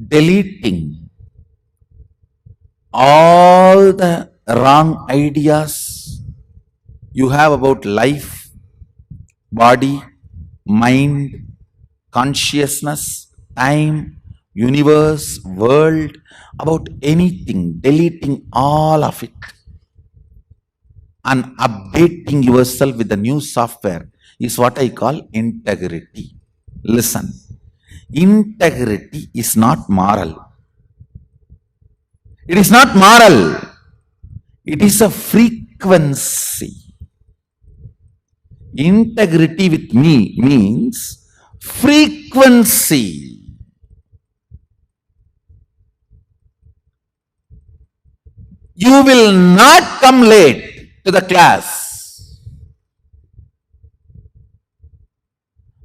Deleting all the wrong ideas you have about life, body, mind, consciousness, time, universe, world, about anything, deleting all of it and updating yourself with the new software is what I call integrity. Listen, integrity is not moral. It is not moral. It is a frequency. Integrity with me means frequency. You will not come late to the class.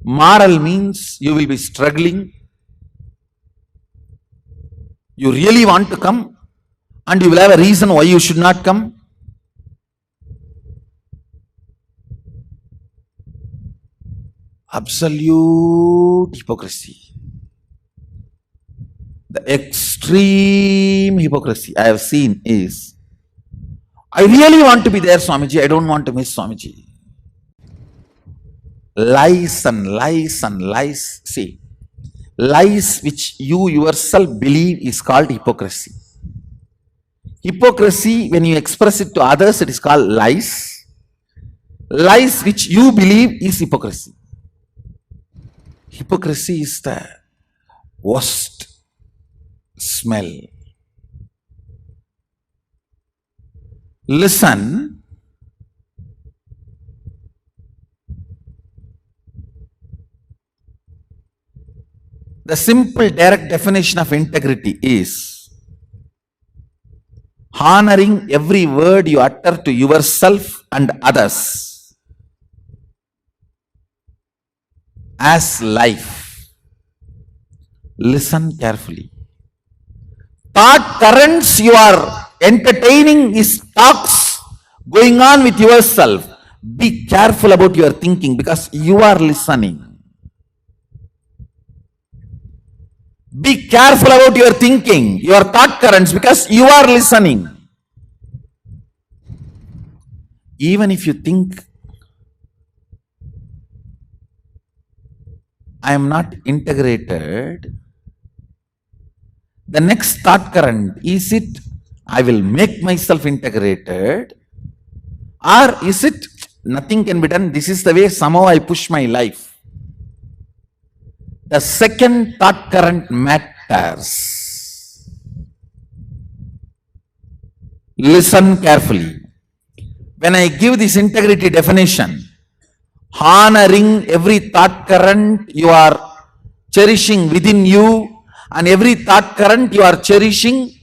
Moral means you will be struggling. You really want to come and you will have a reason why you should not come. Absolute hypocrisy. The extreme hypocrisy I have seen is, I really want to be there, Swamiji, I don't want to miss Swamiji. Lies and lies and lies. See, lies which you yourself believe is called hypocrisy. Hypocrisy, when you express it to others, it is called lies. Lies which you believe is hypocrisy. Hypocrisy is the worst smell. Listen, the simple direct definition of integrity is honoring every word you utter to yourself and others as life. Listen carefully. Thought currents you are entertaining is talks going on with yourself. Be careful about your thinking because you are listening. Be careful about your thinking, your thought currents, because you are listening. Even if you think, I am not integrated, the next thought current, is it, I will make myself integrated, or is it, nothing can be done, this is the way somehow I push my life. The second thought current matters. Listen carefully. When I give this integrity definition, honoring every thought current you are cherishing within you and every thought current you are cherishing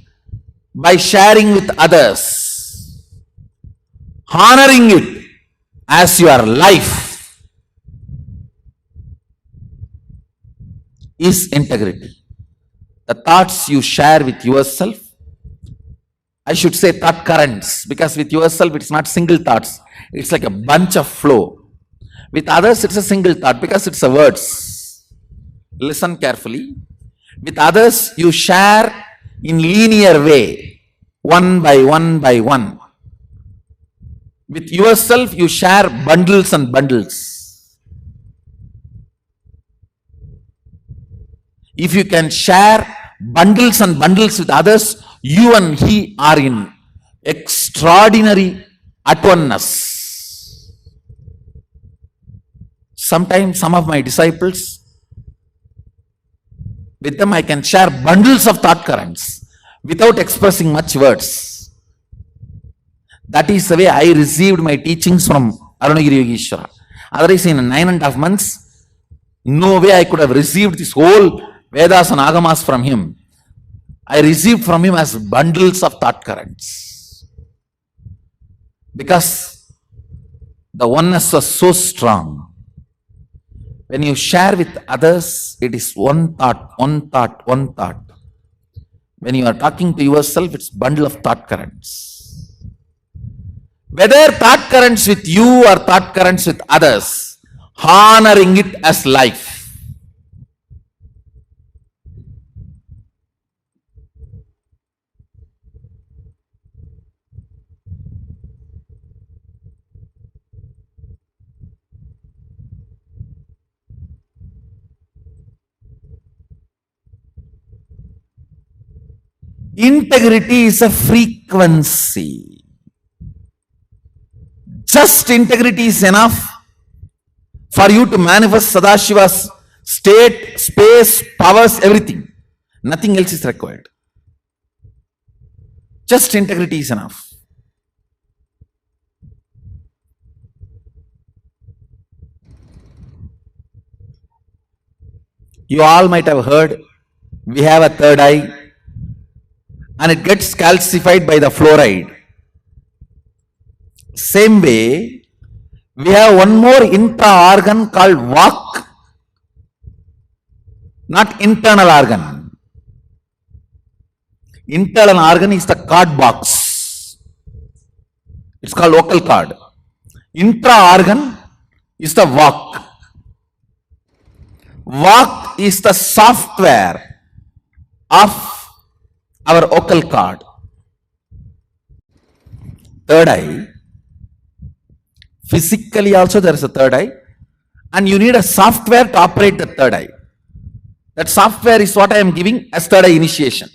by sharing with others, honoring it as your life, is integrity. The thoughts you share with yourself, I should say thought currents, because with yourself it's not single thoughts, it's like a bunch of flow. With others it's a single thought because it's a words. Listen carefully. With others you share in linear way, one by one by one. With yourself you share bundles and bundles. If you can share bundles and bundles with others, you and he are in extraordinary at oneness. Sometimes some of my disciples, with them I can share bundles of thought currents without expressing much words. That is the way I received my teachings from Arunagiri Yogeshwara. Otherwise, in 9.5 months, no way I could have received this whole Vedas and Agamas from him. I received from him as bundles of thought currents. Because the oneness was so strong. When you share with others, it is one thought, one thought, one thought. When you are talking to yourself, it's bundle of thought currents. Whether thought currents with you or thought currents with others, honoring it as life. Integrity is a frequency. Just integrity is enough for you to manifest Sadashiva's state, space, powers, everything. Nothing else is required. Just integrity is enough. You all might have heard, we have a third eye and it gets calcified by the fluoride. Same way, we have one more intra-organ called Vak, not internal organ. Internal organ is the card box. It's called vocal cord. Intra-organ is the Vak. Vak is the software of our vocal cord. Third eye. Physically also there is a third eye, and you need a software to operate the third eye. That software is what I am giving as third eye initiation.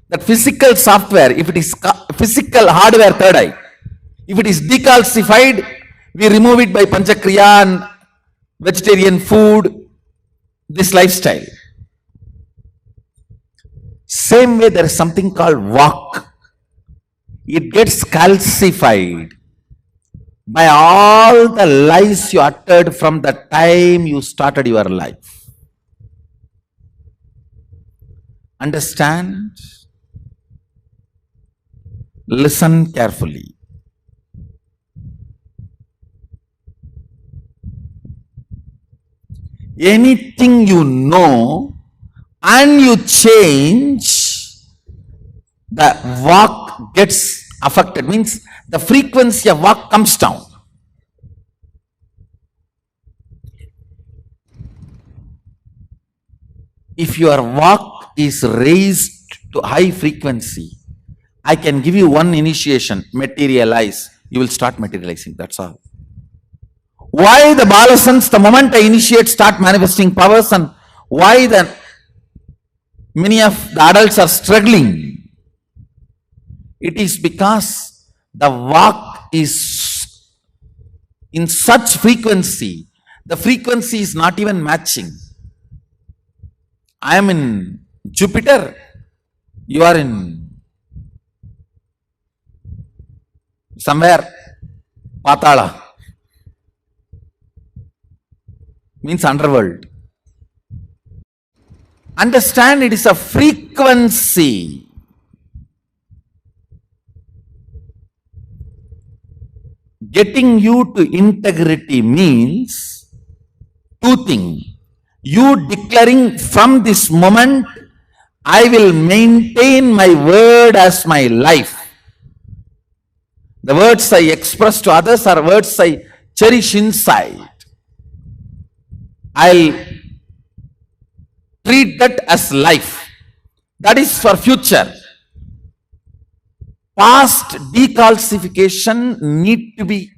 That physical software, if it is physical hardware third eye, if it is decalcified, we remove it by Panchakriya and vegetarian food, this lifestyle. Same way there is something called Vak. It gets calcified by all the lies you uttered from the time you started your life. Understand? Listen carefully. Anything you know and you change, the Vak gets affected. Means the frequency of Vak comes down. If your Vak is raised to high frequency, I can give you one initiation, materialize. You will start materializing, that's all. Why the Balasans, the moment I initiate, start manifesting powers, and why many of the adults are struggling? It is because the Vak is in such frequency, the frequency is not even matching. I am in Jupiter, you are in somewhere Patala, means underworld. Understand, it is a frequency. Getting you to integrity means two things. You declaring from this moment, I will maintain my word as my life. The words I express to others are words I cherish inside. I'll treat that as life. That is for future. Past decalcification need to be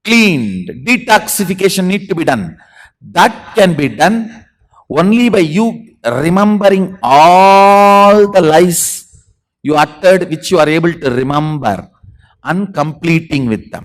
cleaned. Detoxification need to be done. That can be done only by you remembering all the lies you uttered, which you are able to remember, and completing with them.